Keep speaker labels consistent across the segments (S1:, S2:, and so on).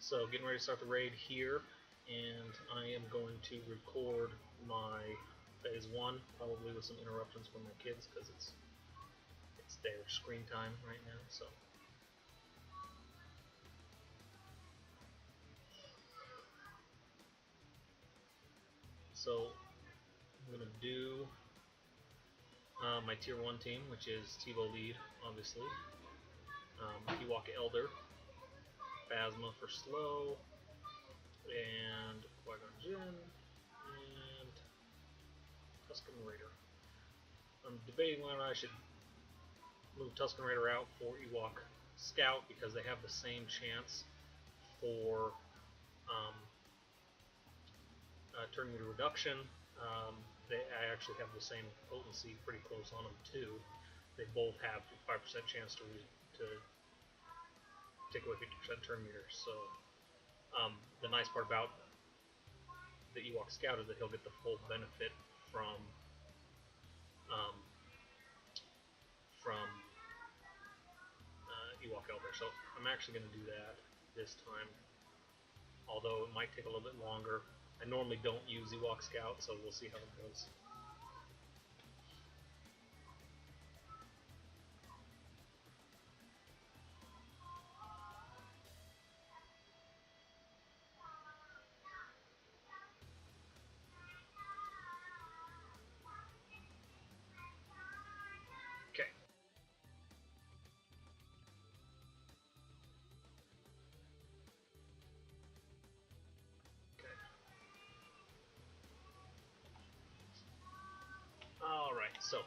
S1: So getting ready to start the raid here, and I am going to record my phase 1, probably with some interruptions from my kids because it's their screen time right now. So I'm gonna do my tier 1 team, which is T7 lead, obviously. Ewok Elder, Phasma for slow, and Qui-Gon Jinn, and Tusken Raider. I'm debating whether I should move Tusken Raider out for Ewok Scout because they have the same chance for turn meter reduction. I actually have the same potency pretty close on them too. They both have 5% chance to take away 50% turn meters. So the nice part about the Ewok Scout is that he'll get the full benefit from Ewok Elder. So I'm actually going to do that this time, although it might take a little bit longer. I normally don't use Ewok Scout, so we'll see how it goes. Okay. Alright, so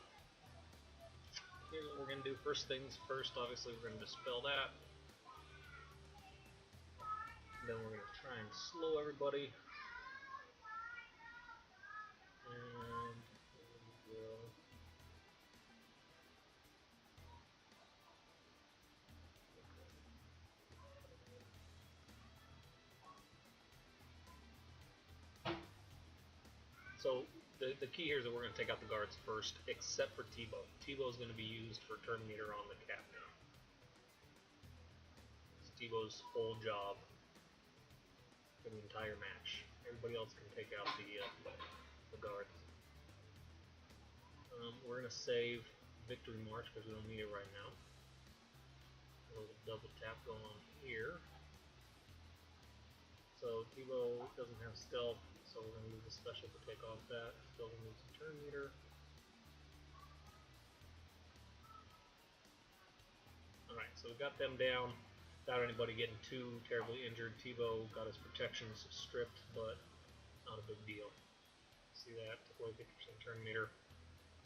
S1: here's what we're going to do. First things first, obviously we're going to dispel that. Then we're going to try and slow everybody. And we'll So the key here is that we're going to take out the guards first, except for T7. T7 is going to be used for turn meter on the captain. It's T7's whole job for the entire match. Everybody else can take out the guards. We're going to save Victory March because we don't need it right now. A little double tap going on here. So T7 doesn't have stealth, so we're going to use a special to take off that. Still going to use some turn meter. Alright, so we got them down without anybody getting too terribly injured. T7 got his protections stripped, but not a big deal. See that? Took away 50% turn meter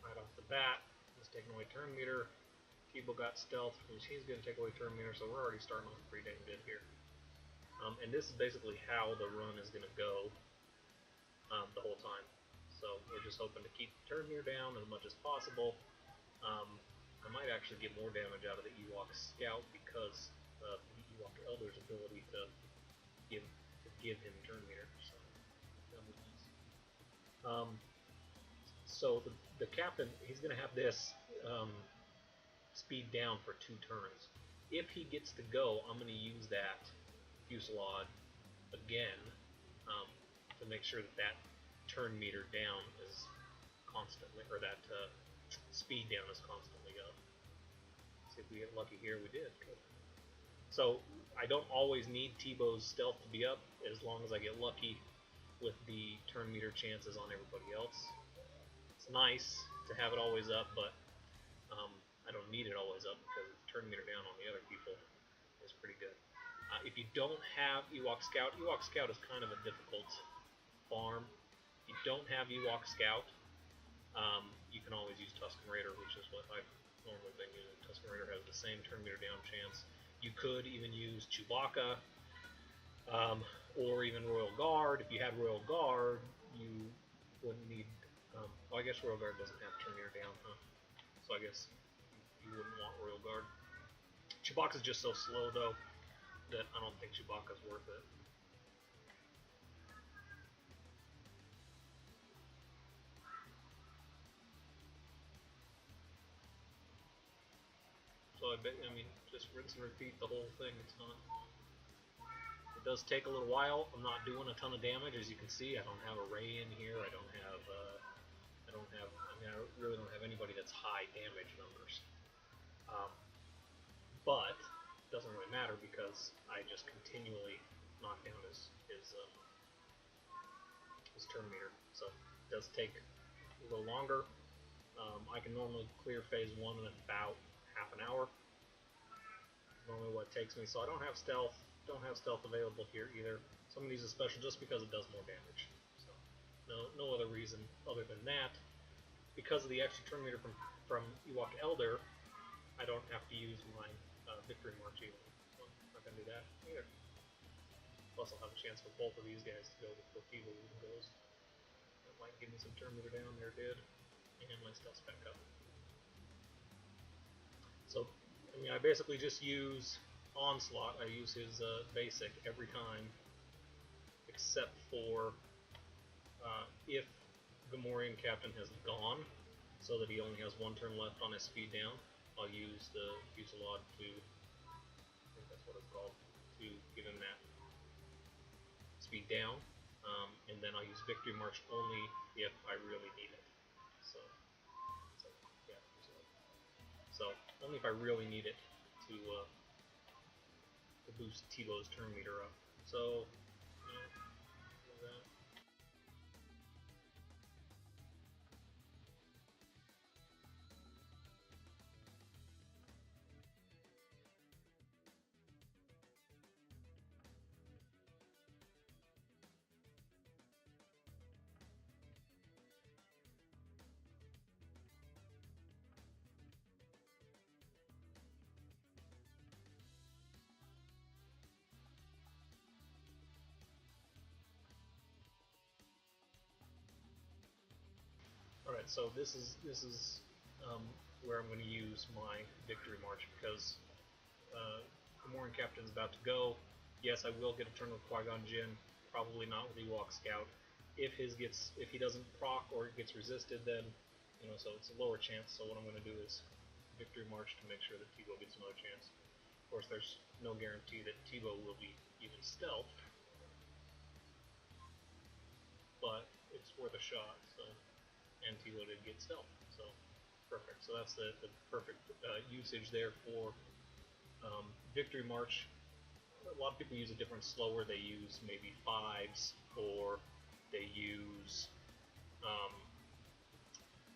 S1: right off the bat. He's taking away turn meter. T7 got stealth, which he's going to take away turn meter, so we're already starting off pretty dang good here. And this is basically how the run is going to go the whole time. So we're just hoping to keep the turn meter down as much as possible. I might actually get more damage out of the Ewok Scout because of the Ewok Elder's ability to give him turn meter. So that'll be nice. So the captain, he's going to have this speed down for 2 turns. If he gets to go, I'm going to use that Fuselage again to make sure that that turn meter down is constantly, or that speed down is constantly up. See if we get lucky here. We did. Good. So I don't always need T7's stealth to be up, as long as I get lucky with the turn meter chances on everybody else. It's nice to have it always up, but I don't need it always up because turn meter down on the other people is pretty good. If you don't have Ewok Scout is kind of a difficult farm. If you don't have Ewok Scout, you can always use Tusken Raider, which is what I've normally been using. Tusken Raider has the same turn meter down chance. You could even use Chewbacca, or even Royal Guard. If you had Royal Guard, you wouldn't need... well, I guess Royal Guard doesn't have turn meter down, huh? So I guess you wouldn't want Royal Guard. Chewbacca's just so slow, though, that I don't think Chewbacca's worth it. So I mean, just rinse and repeat the whole thing. It's not It does take a little while. I'm not doing a ton of damage, as you can see. I don't have a Ray in here. I mean, I really don't have anybody that's high damage numbers. But it doesn't really matter because I just continually knock down his Terminator. So it does take a little longer. I can normally clear phase 1 in about half an hour. Normally what it takes me. So I don't have stealth. Don't have stealth available here either. So I'm going to use a special just because it does more damage. So no other reason other than that. Because of the extra Terminator from Ewok Elder, I don't have to use my Victory March either. So I'm not going to do that either. Plus I'll have a chance for both of these guys to go before T7 even goes. That might give me some Terminator down there, did. And my stealth's back up. So, I mean, I basically just use Onslaught. I use his basic every time, except for if Gamorrean Captain has gone, so that he only has 1 turn left on his speed down. I'll use the Fusillade to, I think that's what it's called, to give him that speed down, and then I'll use Victory March only if I really need it. So only if I really need it to boost T7's turn meter up. So that. Alright, so this is where I'm going to use my Victory March, because Gamorrean Captain's about to go. Yes, I will get a turn with Qui-Gon Jinn, probably not with Ewok Scout. If he doesn't proc or it gets resisted, then so it's a lower chance. So what I'm going to do is Victory March to make sure that T7 gets another chance. Of course, there's no guarantee that T7 will be even stealth, but it's worth a shot. So. And T7 did get stealth, so perfect. So that's the perfect usage there for Victory March. A lot of people use it different, slower. They use maybe 5s, or they use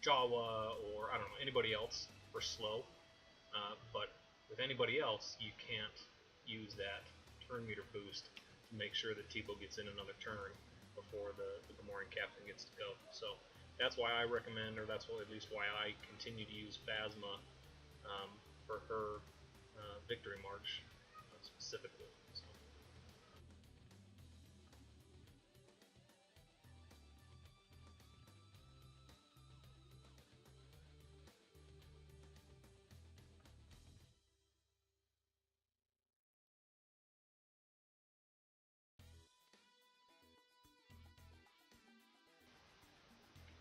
S1: Jawa, or I don't know, anybody else for slow. But with anybody else, you can't use that turn meter boost to make sure that T7 gets in another turn before the Gamorrean Captain gets to go. So that's why I recommend, or that's at least why I continue to use Phasma for her Victory March specifically.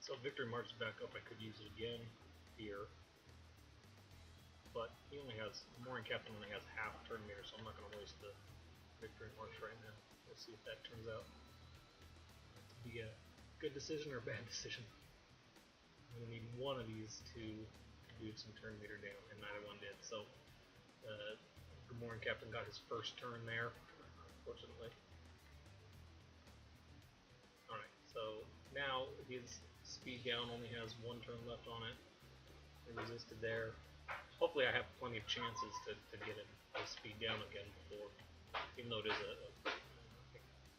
S1: So Victory March is back up. I could use it again here, but he only has, Gamorrean Captain only has half turn meter, so I'm not going to waste the Victory March right now. We'll see if that turns out to be a good decision or a bad decision. I'm going to need one of these to do some turn meter down, and neither one did. So Gamorrean Captain got his first turn there, fortunately. Alright, so now his speed down only has 1 turn left on it. It resisted there. Hopefully I have plenty of chances to get it his speed down again before, even though it is a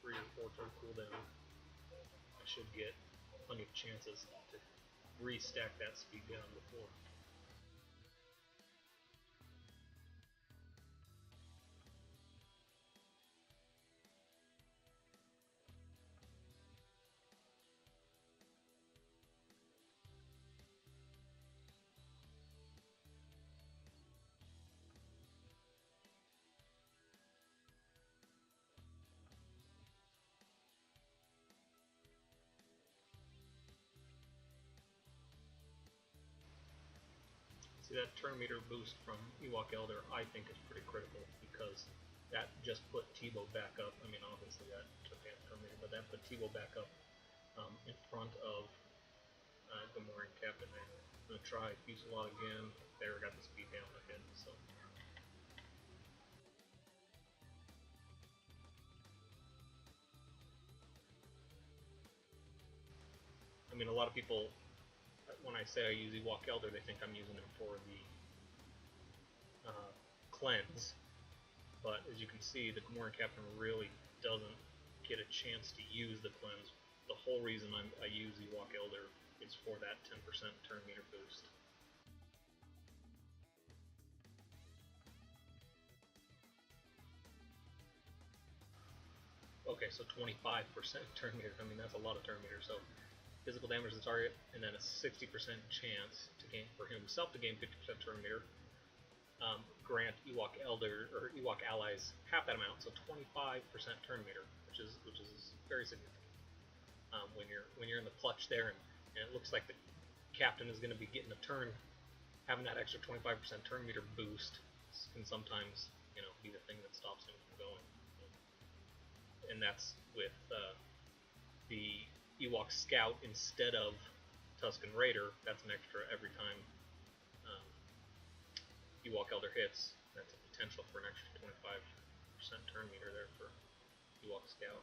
S1: 3 or 4 turn cooldown. I should get plenty of chances to restack that speed down before. See, that turn meter boost from Ewok Elder I think is pretty critical, because that just put T7 back up. I mean, obviously that took down the Terminator, but that put T-Bow back up in front of Gamora and Captain there. I'm going to try Fuselage again. There, got the speed down ahead, so. I mean, a lot of people, when I say I use Ewok Elder, they think I'm using him for the cleanse. But as you can see, the Gamora Captain really doesn't get a chance to use the cleanse. The whole reason I use Ewok Elder is for that 10% turn meter boost. Okay, so 25% turn meter. I mean, that's a lot of turn meters. So physical damage to the target, and then a 60% chance to gain for himself to gain 50% turn meter. Grant Ewok Elder or Ewok allies half that amount, so 25% turn meter, which is very significant. When you're in the clutch there, and it looks like the captain is going to be getting a turn, having that extra 25% turn meter boost can sometimes be the thing that stops him from going. And that's with the Ewok Scout instead of Tusken Raider. That's an extra every time Ewok Elder hits. That's a potential for an extra 25% turn meter there for Ewok Scout.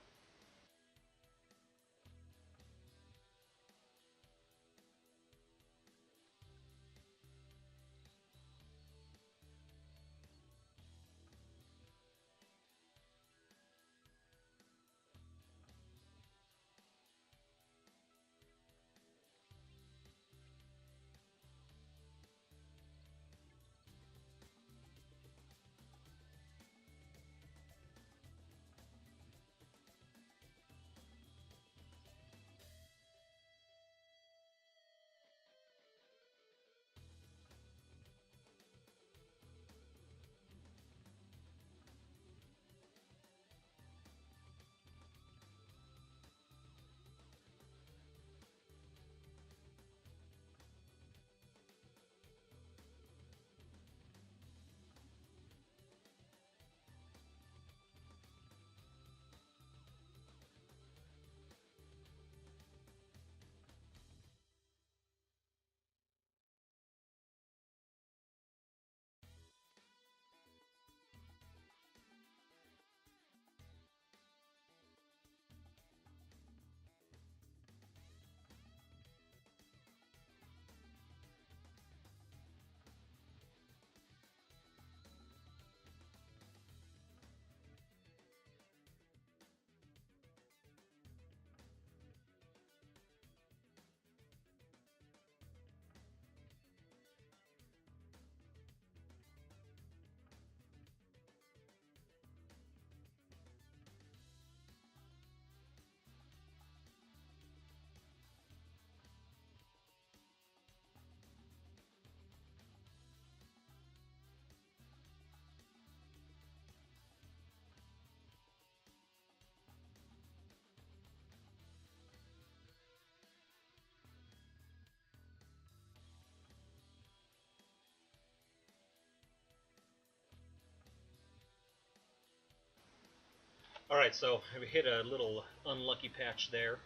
S1: Alright, so we hit a little unlucky patch there,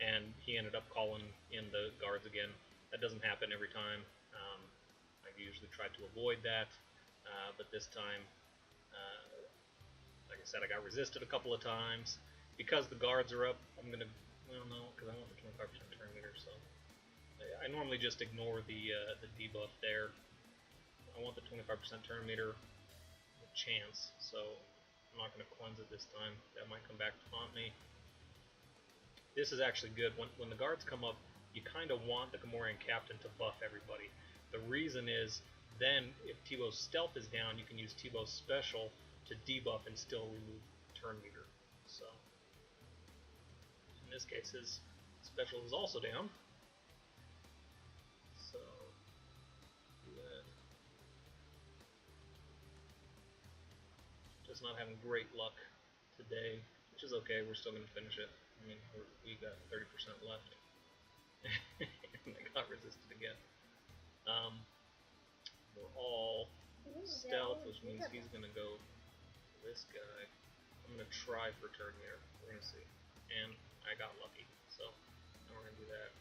S1: and he ended up calling in the guards again. That doesn't happen every time. I've usually tried to avoid that, but this time, like I said, I got resisted a couple of times. Because the guards are up, I'm going to, well, no, because I want the 25% turn meter, so I normally just ignore the debuff there. I want the 25% turn meter chance, so I'm not going to cleanse it this time. That might come back to haunt me. This is actually good. When the guards come up, you kind of want the Gamorrean Captain to buff everybody. The reason is, then if T-Bow's stealth is down, you can use T-Bow's special to debuff and still remove turn meter. So, in this case, his special is also down. So, do that. Just not having great luck today, which is okay. We're still going to finish it. I mean, we got 30% left. And I got resisted again. We're all stealth, which means he's going to go to this guy. I'm going to try for turn meter. We're going to see. And I got lucky. So now we're going to do that.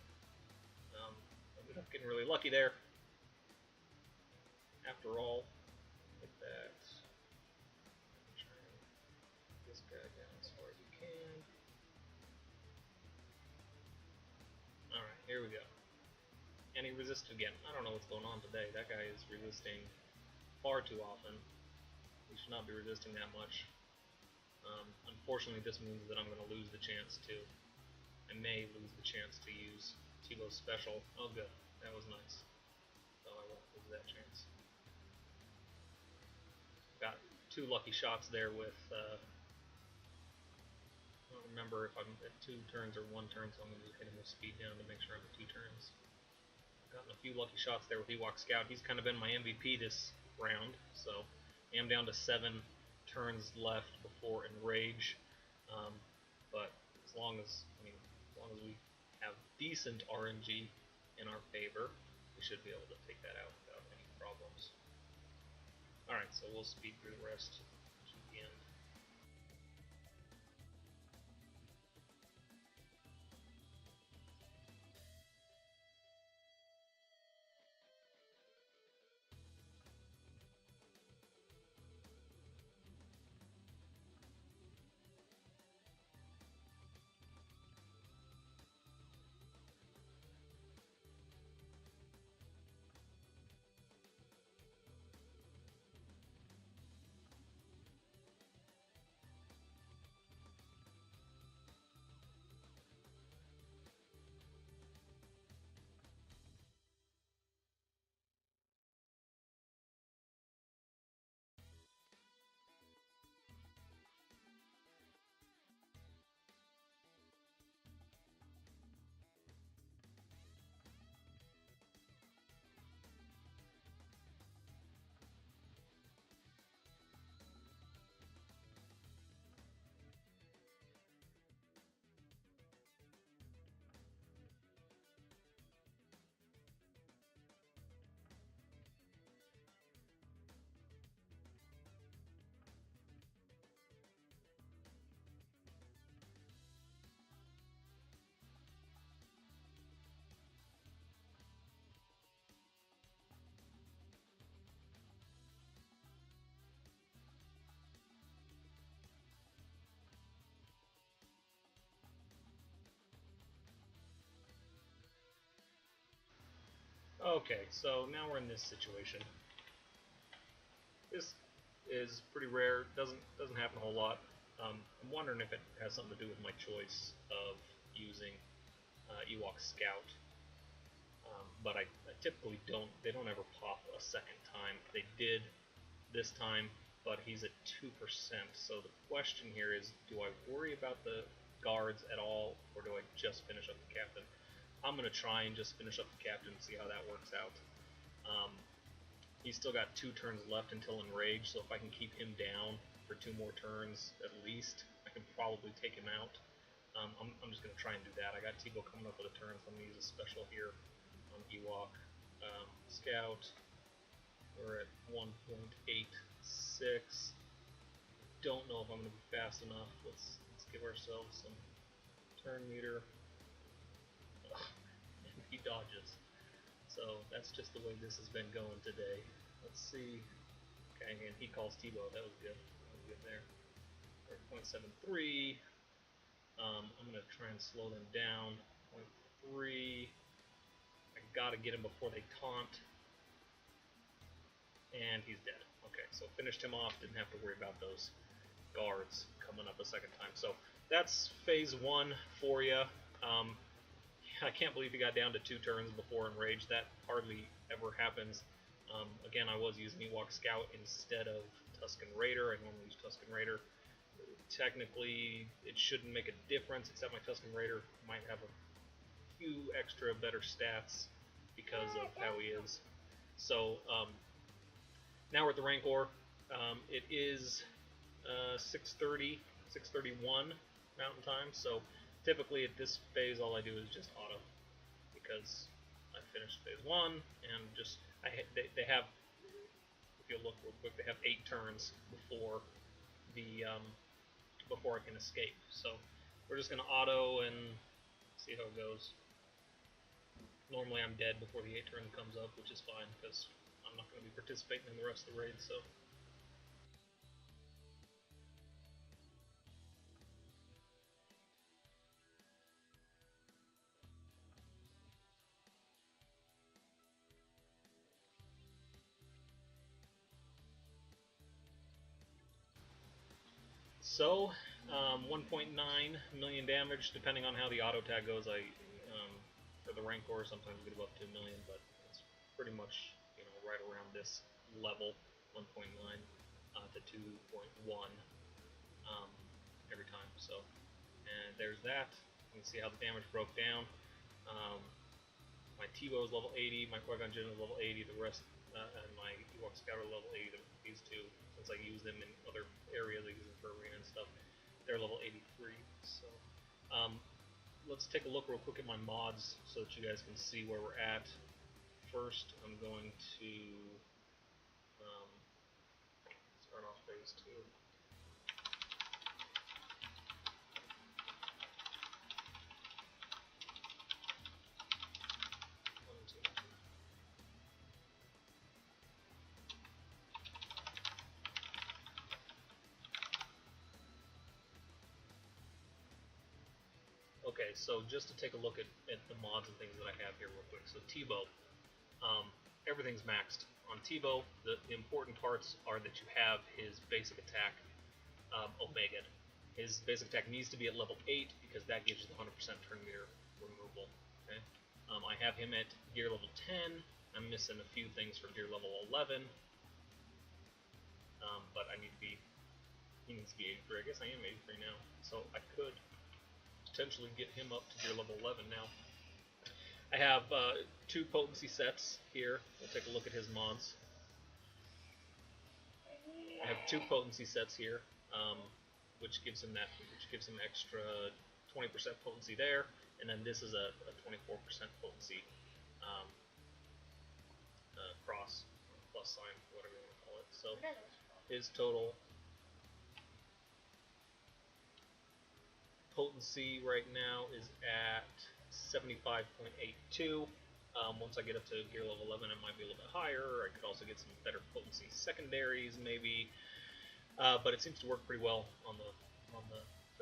S1: Ended up getting really lucky there. After all, like that. Try and get this guy down as far as we can. Alright, here we go. And he resisted again. I don't know what's going on today. That guy is resisting far too often. He should not be resisting that much. Unfortunately, this means that I'm going to lose the chance to. I may lose the chance to use T-Bow's special. Oh, good. That was nice. So I won't lose that chance. Got 2 lucky shots there with. I don't remember if I'm at 2 turns or 1 turn, so I'm going to just hit him with speed down to make sure I'm at 2 turns. Gotten a few lucky shots there with Ewok Scout. He's kind of been my MVP this round, so I am down to 7 turns left before Enrage. But as long as we have decent RNG in our favor, we should be able to take that out without any problems. Alright, so we'll speed through the rest to the end. Okay, so now we're in this situation. This is pretty rare. Doesn't happen a whole lot. I'm wondering if it has something to do with my choice of using Ewok Scout. But I typically don't. They don't ever pop a second time. They did this time, but he's at 2%. So the question here is, do I worry about the guards at all, or do I just finish up the captain? I'm going to try and just finish up the captain and see how that works out. He's still got 2 turns left until Enrage, so if I can keep him down for 2 more turns at least, I can probably take him out. I'm just going to try and do that. I got T-Bow coming up with a turn, so I'm going to use a special here on Ewok Scout. We're at 1.86. Don't know if I'm going to be fast enough. Let's give ourselves some turn meter. And he dodges. So that's just the way this has been going today. Let's see. Okay, and he calls T-Bow. That was good. That was good there. We're at 0.73. I'm going to try and slow them down. 0.3. I got to get him before they taunt. And he's dead. Okay, so finished him off. Didn't have to worry about those guards coming up a second time. So that's phase 1 for you. I can't believe he got down to 2 turns before Enrage. That hardly ever happens. Again, I was using Ewok Scout instead of Tusken Raider. I normally use Tusken Raider. Technically, it shouldn't make a difference, except my Tusken Raider might have a few extra better stats because of how he is. So, now we're at the Rancor. It is 6:30, 6:31 Mountain Time, so typically at this phase all I do is just auto, because I finished phase 1, and just, they have, if you look real quick, they have 8 turns before the before I can escape. So we're just going to auto and see how it goes. Normally I'm dead before the 8 turn comes up, which is fine because I'm not going to be participating in the rest of the raid. So 1.9 million damage, depending on how the auto tag goes. For the Rancor, sometimes get up to 1 million, but it's pretty much right around this level, 1.9 to 2.1 every time. So, and there's that. You can see how the damage broke down. My T-Bow is level 80, my Qui-Gon Jinn is level 80, the rest, and my Ewok Scout are level 80. These two, since I use them in other areas, I use them for arena and stuff, they're level 83. So, let's take a look real quick at my mods so that you guys can see where we're at. First, I'm going to start off phase 2. Okay, so just to take a look at the mods and things that I have here real quick. So T-Bow, everything's maxed. On T-Bow, the important parts are that you have his basic attack Omega. His basic attack needs to be at level 8 because that gives you the 100% turn meter removal. Okay? I have him at gear level 10. I'm missing a few things for gear level 11. But I need to be, he needs to be 83. I guess I am 83 now. So I could potentially get him up to gear level 11 now. I have 2 potency sets here. We'll take a look at his mods. I have 2 potency sets here, which gives him extra 20% potency there, and then this is a 24% potency cross, plus sign, whatever you want to call it. So his total potency right now is at 75.82. Once I get up to gear level 11, it might be a little bit higher. I could also get some better potency secondaries, maybe. But it seems to work pretty well for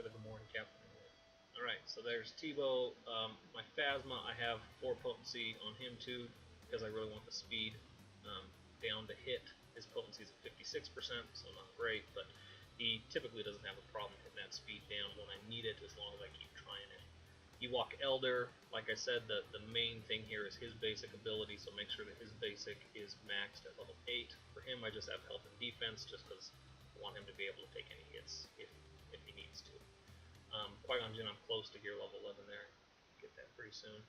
S1: the Gamorrean captain. All right, so there's T-Bow. My Phasma, I have 4 potency on him too, because I really want the speed down to hit. His potency is at 56%, so not great, but he typically doesn't have a problem hitting that speed down when I need it, as long as I keep trying it. Ewok Elder, like I said, the main thing here is his basic ability, so make sure that his basic is maxed at level 8. For him, I just have health and defense, just because I want him to be able to take any hits if he needs to. Qui-Gon Jinn, I'm close to gear level 11 there. Get that pretty soon.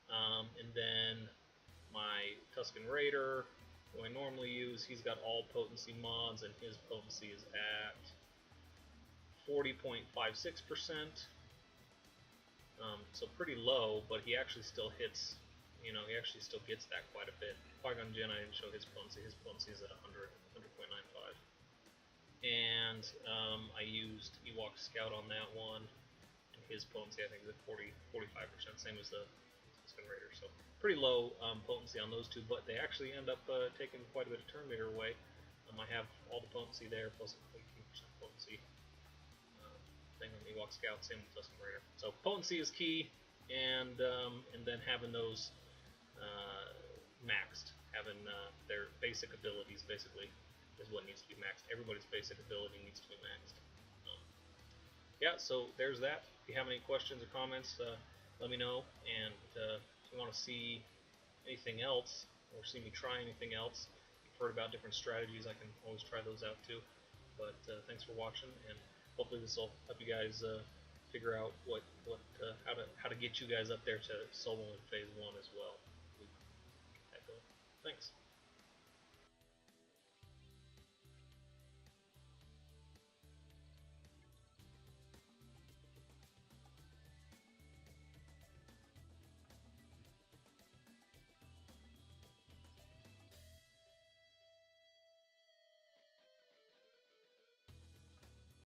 S1: And then my Tusken Raider, who I normally use, he's got all potency mods, and his potency is at 40.56%. So pretty low, but he actually still hits, he actually still gets that quite a bit. Qui-Gon Jinn, I didn't show his potency is at 100.95. And I used Ewok Scout on that one, and his potency I think is at 45%, same as the Tusken Raider, so pretty low potency on those 2, but they actually end up taking quite a bit of turn meter away. I have all the potency there, plus 18% potency. Thing on Ewok Scout, same with Tusken Raider. So potency is key, and then having those maxed, having their basic abilities basically is what needs to be maxed. Everybody's basic ability needs to be maxed. Yeah, so there's that. If you have any questions or comments, let me know. And if you want to see anything else or see me try anything else, you've heard about different strategies, I can always try those out too. But thanks for watching, and hopefully this will help you guys figure out how to get you guys up there to solo in phase 1 as well. Thanks.